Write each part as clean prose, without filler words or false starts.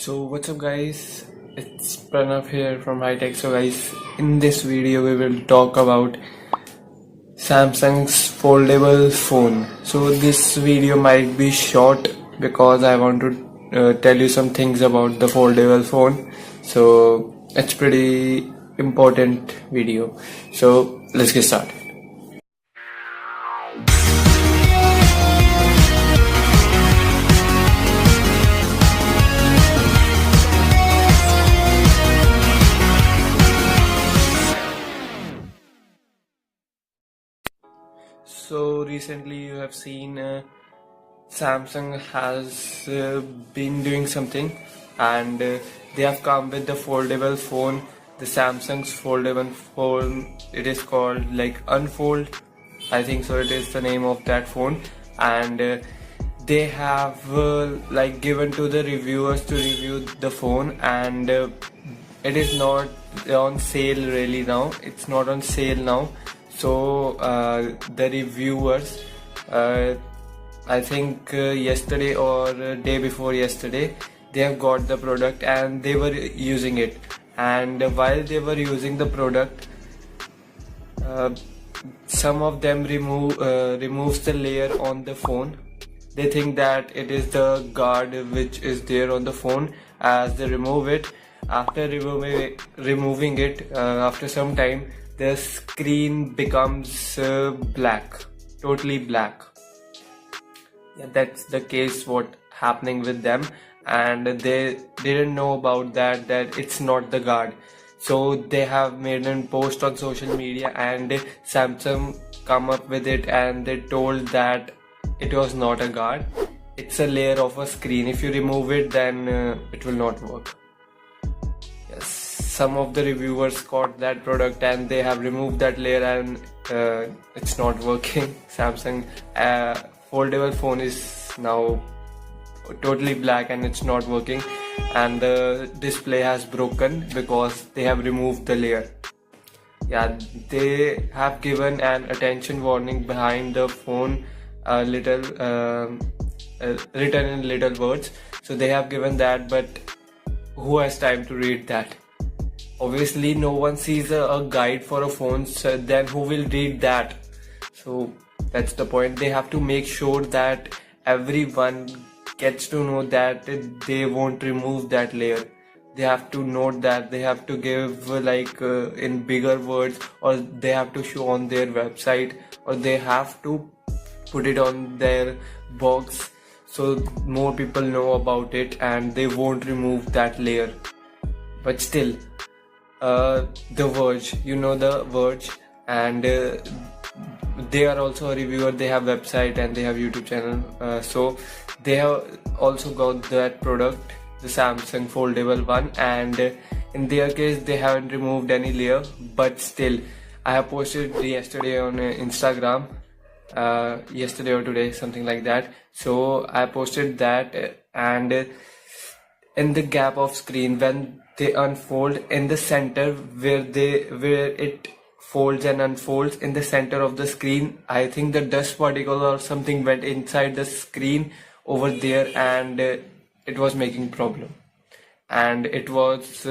So what's up guys, it's Pranav here from Hightech. So guys, in this video we will talk about Samsung's foldable phone. So this video might be short because I want to tell you some things about the foldable phone. So it's pretty important video. So let's get started. So recently you have seen Samsung has been doing something, and they have come with the foldable phone, the Samsung's foldable phone. It is called like Unfold, I think so it is the name of that phone. And they have like given to the reviewers to review the phone, and it is not on sale really now. It's not on sale now. So the reviewers, I think yesterday or day before yesterday, they have got the product and they were using it. And while they were using the product, some of them removes the layer on the phone. They think that it is the guard which is there on the phone. As they remove it, after removing it, after some time, the screen becomes black, totally black. Yeah, that's the case what happening with them, and they didn't know about that it's not the guard. So they have made a post on social media, and Samsung come up with it, and they told that it was not a guard, it's a layer of a screen. If you remove it, then it will not work. Yes, some of the reviewers got that product and they have removed that layer, and it's not working. Samsung foldable phone is now totally black and it's not working, and the display has broken because they have removed the layer. Yeah, they have given an attention warning behind the phone, little written in little words. So they have given that, but who has time to read that? Obviously no one sees a guide for a phone, so then who will read that? So that's the point. They have to make sure that everyone gets to know that they won't remove that layer. They have to note that, they have to give like in bigger words, or they have to show on their website, or they have to put it on their box so more people know about it and they won't remove that layer. But still, The Verge, you know The Verge, and they are also a reviewer. They have website and they have YouTube channel, so they have also got that product, the Samsung foldable one, and in their case they haven't removed any layer. But still, I have posted yesterday on Instagram, yesterday or today, something like that. So I posted that, and in the gap of screen, when they unfold, in the center where it folds and unfolds, in the center of the screen, I think the dust particle or something went inside the screen over there, and it was making problem, and it was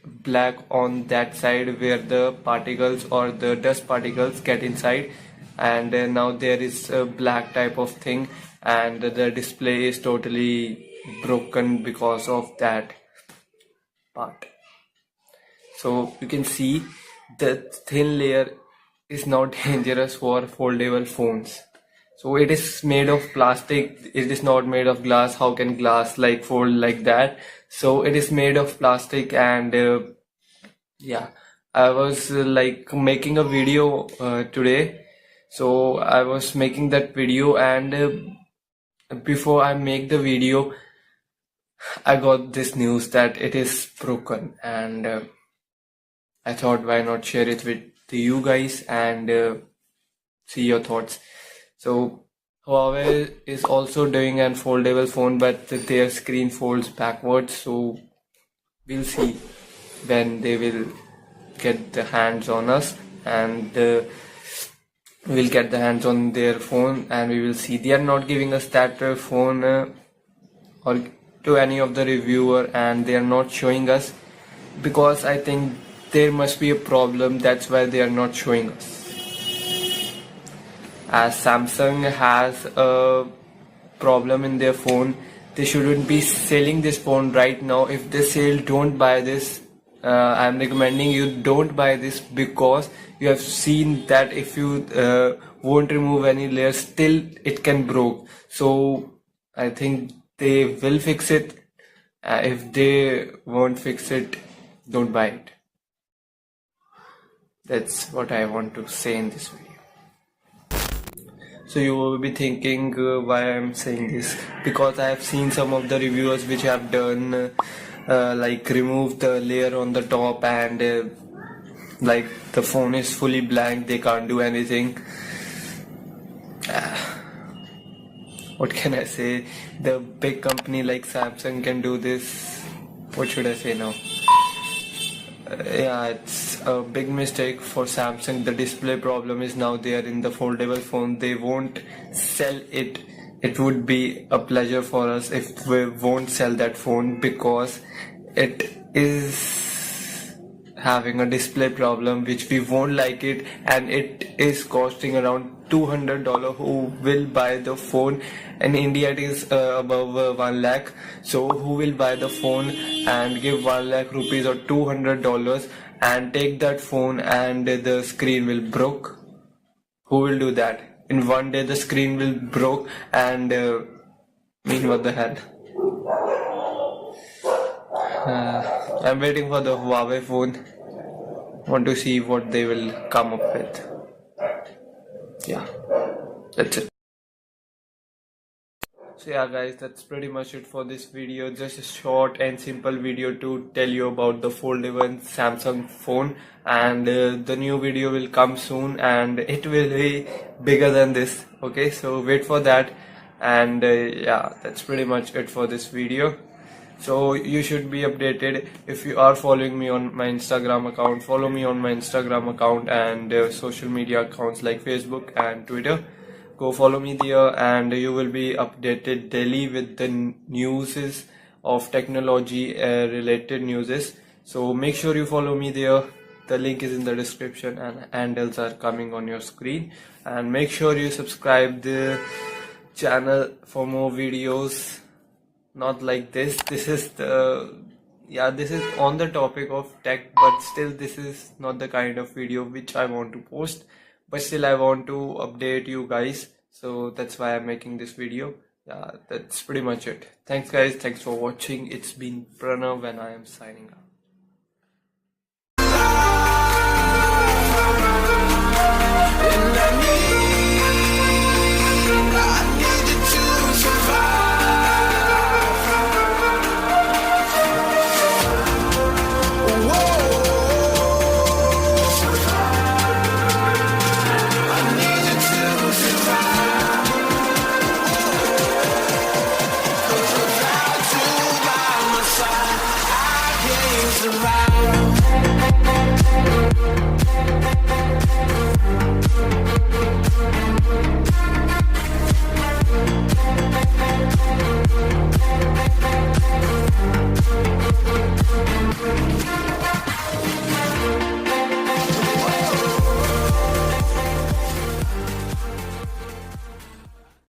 black on that side where the particles or the dust particles get inside, and now there is a black type of thing, and the display is totally broken because of that part. So you can see the thin layer is not dangerous for foldable phones. So it is made of plastic, it is not made of glass. How can glass like fold like that? So it is made of plastic, and yeah, I was like making a video today. So I was making that video, and before I make the video, I got this news that it is broken, and I thought why not share it with you guys and see your thoughts. So Huawei is also doing an foldable phone, but their screen folds backwards. So we'll see when they will get the hands on us, and we'll get the hands on their phone and we will see. They are not giving us that phone or to any of the reviewer and they are not showing us, because I think there must be a problem, that's why they are not showing us. As Samsung has a problem in their phone, they shouldn't be selling this phone right now. If they sell, don't buy this. I'm recommending you don't buy this, because you have seen that if you won't remove any layers, still it can broke. So I think they will fix it. If they won't fix it, don't buy it. That's what I want to say in this video. So you will be thinking why I'm saying this, because I have seen some of the reviewers which have done like remove the layer on the top and like the phone is fully blank, they can't do anything. What can I say? The big company like Samsung can do this. What should I say now? Yeah, it's a big mistake for Samsung. The display problem is now there in the foldable phone. They won't sell it. It would be a pleasure for us if we won't sell that phone, because it is having a display problem which we won't like it, and it is costing around $200. Who will buy the phone? In India it is above 1 lakh. So who will buy the phone and give 1 lakh rupees or $200 and take that phone and the screen will broke? Who will do that? In one day the screen will broke, and mean, what the hell? I'm waiting for the Huawei phone. Want to see what they will come up with. Yeah, that's it. So yeah guys, that's pretty much it for this video. Just a short and simple video to tell you about the foldable Samsung phone, and the new video will come soon and it will be bigger than this. Okay, so wait for that. And yeah, that's pretty much it for this video. So you should be updated. If you are following me on my Instagram account, follow me on my Instagram account and social media accounts like Facebook and Twitter. Go follow me there, and you will be updated daily with the news of technology related news. So make sure you follow me there. The link is in the description and handles are coming on your screen. And make sure you subscribe the channel for more videos. Not like this. This is this is on the topic of tech, but still this is not the kind of video which I want to post. But still I want to update you guys, so that's why I'm making this video. Yeah, that's pretty much it. Thanks guys, thanks for watching. It's been Pranav and I am signing out. Around.